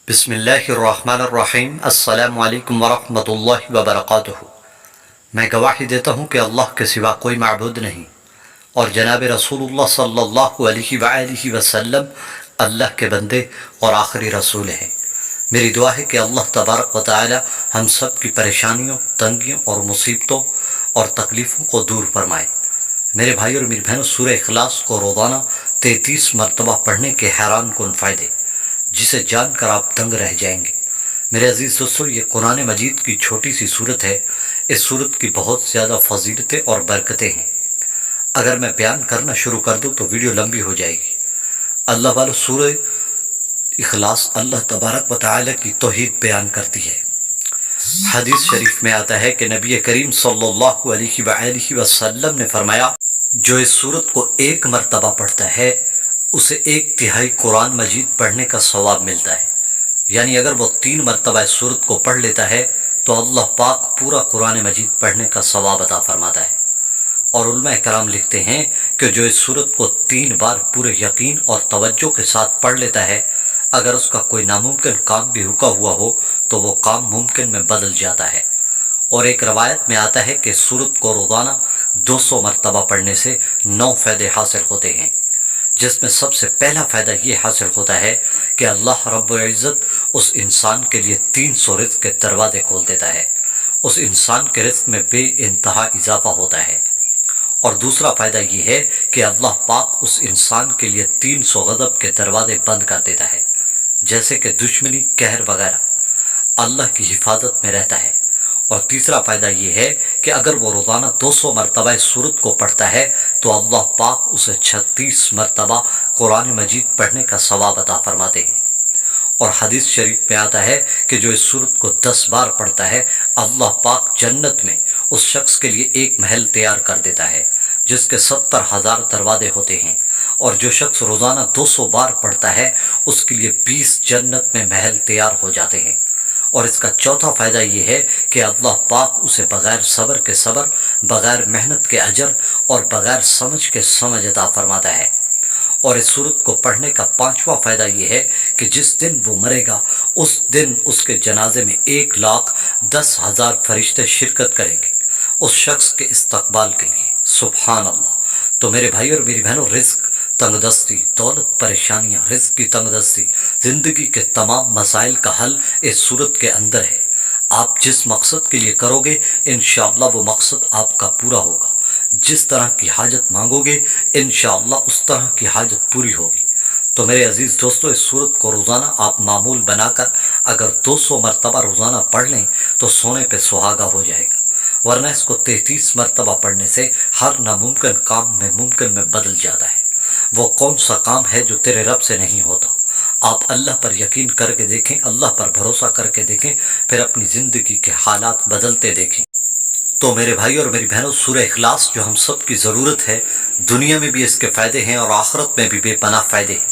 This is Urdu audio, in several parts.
بسم اللہ الرحمن الرحیم۔ السلام علیکم ورحمۃ اللہ وبرکاتہ۔ میں گواہی دیتا ہوں کہ اللہ کے سوا کوئی معبود نہیں، اور جناب رسول اللہ صلی اللہ علیہ وآلہ وسلم اللہ کے بندے اور آخری رسول ہیں۔ میری دعا ہے کہ اللہ تبارک و تعالی ہم سب کی پریشانیوں، تنگیوں اور مصیبتوں اور تکلیفوں کو دور فرمائے۔ میرے بھائی اور میری بہنوں، سورہ اخلاص کو روزانہ 33 مرتبہ پڑھنے کے حیران کن فائدے، جسے جان کر آپ دنگ رہ جائیں گے۔ میرے عزیز دوستو، یہ قرآن مجید کی چھوٹی سی سورت ہے۔ اس سورت کی بہت زیادہ فضیلتیں اور برکتیں ہیں۔ اگر میں بیان کرنا شروع کر دوں تو ویڈیو لمبی ہو جائے گی۔ اللہ والو، سورہ اخلاص اللہ تبارک و تعالی کی توحید بیان کرتی ہے۔ حدیث شریف میں آتا ہے کہ نبی کریم صلی اللہ علیہ وآلہ وسلم نے فرمایا، جو اس سورت کو ایک مرتبہ پڑھتا ہے اسے 1/3 قرآن مجید پڑھنے کا ثواب ملتا ہے۔ یعنی اگر وہ 3 مرتبہ اس سورت کو پڑھ لیتا ہے تو اللہ پاک پورا قرآن مجید پڑھنے کا ثواب عطا فرماتا ہے۔ اور علماء کرام لکھتے ہیں کہ جو اس سورت کو 3 بار پورے یقین اور توجہ کے ساتھ پڑھ لیتا ہے، اگر اس کا کوئی ناممکن کام بھی رکا ہوا ہو تو وہ کام ممکن میں بدل جاتا ہے۔ اور ایک روایت میں آتا ہے کہ سورت کو روزانہ 200 مرتبہ پڑھنے سے 9 فائدے حاصل ہوتے ہیں، جس میں سب سے پہلا فائدہ یہ حاصل ہوتا ہے کہ اللہ رب العزت اس انسان کے لیے 300 رزق کے دروازے کھول دیتا ہے۔ اس انسان کے رزق میں بے انتہا اضافہ ہوتا ہے۔ اور دوسرا فائدہ یہ ہے کہ اللہ پاک اس انسان کے لیے 300 غضب کے دروازے بند کر دیتا ہے، جیسے کہ دشمنی، قہر وغیرہ، اللہ کی حفاظت میں رہتا ہے۔ اور تیسرا فائدہ یہ ہے کہ اگر وہ روزانہ 200 مرتبہ اس سورت کو پڑھتا ہے تو اللہ پاک اسے 36 مرتبہ قرآن مجید پڑھنے کا ثواب عطا فرماتے ہیں۔ اور حدیث شریف میں آتا ہے کہ جو اس سورت کو 10 بار پڑھتا ہے، اللہ پاک جنت میں اس شخص کے لیے ایک محل تیار کر دیتا ہے جس کے 70,000 دروازے ہوتے ہیں۔ اور جو شخص روزانہ 200 بار پڑھتا ہے اس کے لیے 20 جنت میں محل تیار ہو جاتے ہیں۔ اور اس کا چوتھا فائدہ یہ ہے کہ اللہ پاک اسے بغیر صبر کے صبر، بغیر محنت کے اجر اور بغیر سمجھ کے سمجھ عطا فرماتا ہے۔ اور اس سورت کو پڑھنے کا 5واں فائدہ یہ ہے کہ جس دن وہ مرے گا اس دن اس کے جنازے میں 1,10,000 فرشتے شرکت کریں گے اس شخص کے استقبال کے لیے۔ سبحان اللہ۔ تو میرے بھائی اور میری بہنوں، رزق، تنگ دستی، دولت، پریشانیاں، رزق کی تنگ دستی، زندگی کے تمام مسائل کا حل اس صورت کے اندر ہے۔ آپ جس مقصد کے لیے کرو گے انشاءاللہ وہ مقصد آپ کا پورا ہوگا۔ جس طرح کی حاجت مانگو گے انشاءاللہ اس طرح کی حاجت پوری ہوگی۔ تو میرے عزیز دوستو، اس صورت کو روزانہ آپ معمول بنا کر اگر 200 مرتبہ روزانہ پڑھ لیں تو سونے پہ سہاگا ہو جائے گا، ورنہ اس کو 33 مرتبہ پڑھنے سے ہر ناممکن کام میں ممکن میں بدل جاتا ہے۔ وہ کون سا کام ہے جو تیرے رب سے نہیں ہوتا؟ آپ اللہ پر یقین کر کے دیکھیں، اللہ پر بھروسہ کر کے دیکھیں، پھر اپنی زندگی کے حالات بدلتے دیکھیں۔ تو میرے بھائی اور میری بہنوں، سورہ اخلاص جو ہم سب کی ضرورت ہے، دنیا میں بھی اس کے فائدے ہیں اور آخرت میں بھی بے پناہ فائدے ہیں۔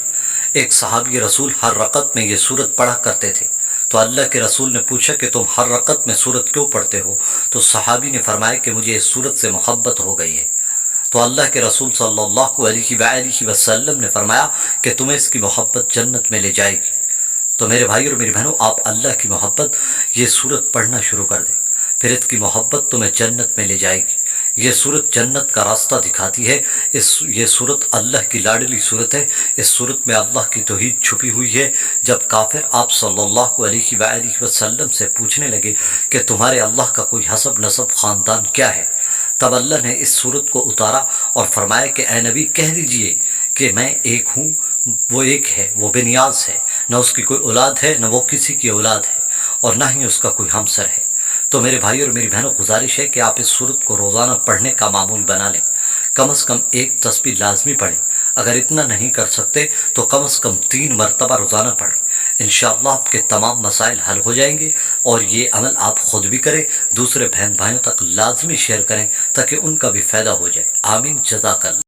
ایک صحابی رسول ہر رکعت میں یہ سورت پڑھا کرتے تھے، تو اللہ کے رسول نے پوچھا کہ تم ہر رکعت میں سورت کیوں پڑھتے ہو؟ تو صحابی نے فرمایا کہ مجھے اس سورت سے محبت ہو گئی ہے۔ تو اللہ کے رسول صلی اللہ علیہ وآلہ وسلم نے فرمایا کہ تمہیں اس کی محبت جنت میں لے جائے گی۔ تو میرے بھائی اور میری بہنوں، آپ اللہ کی محبت یہ سورت پڑھنا شروع کر دیں، پھر اس کی محبت تمہیں جنت میں لے جائے گی۔ یہ سورت جنت کا راستہ دکھاتی ہے۔ یہ سورت اللہ کی لاڈلی سورت ہے۔ اس سورت میں اللہ کی توحید چھپی ہوئی ہے۔ جب کافر آپ صلی اللہ علیہ وآلہ وسلم سے پوچھنے لگے کہ تمہارے اللہ کا کوئی حسب نسب خاندان کیا ہے، تب اللہ نے اس سورت کو اتارا اور فرمایا کہ اے نبی، کہہ دیجئے کہ میں ایک ہوں، وہ ایک ہے، وہ بے نیاز ہے، نہ اس کی کوئی اولاد ہے، نہ وہ کسی کی اولاد ہے، اور نہ ہی اس کا کوئی ہمسر ہے۔ تو میرے بھائی اور میری بہنوں، گزارش ہے کہ آپ اس سورت کو روزانہ پڑھنے کا معمول بنا لیں۔ کم از کم ایک تسبیح لازمی پڑھیں۔ اگر اتنا نہیں کر سکتے تو کم از کم 3 مرتبہ روزانہ پڑھیں۔ انشاءاللہ آپ کے تمام مسائل حل ہو جائیں گے۔ اور یہ عمل آپ خود بھی کریں، دوسرے بہن بھائیوں تک لازمی شیئر کریں تاکہ ان کا بھی فائدہ ہو جائے۔ آمین۔ جزاک اللہ۔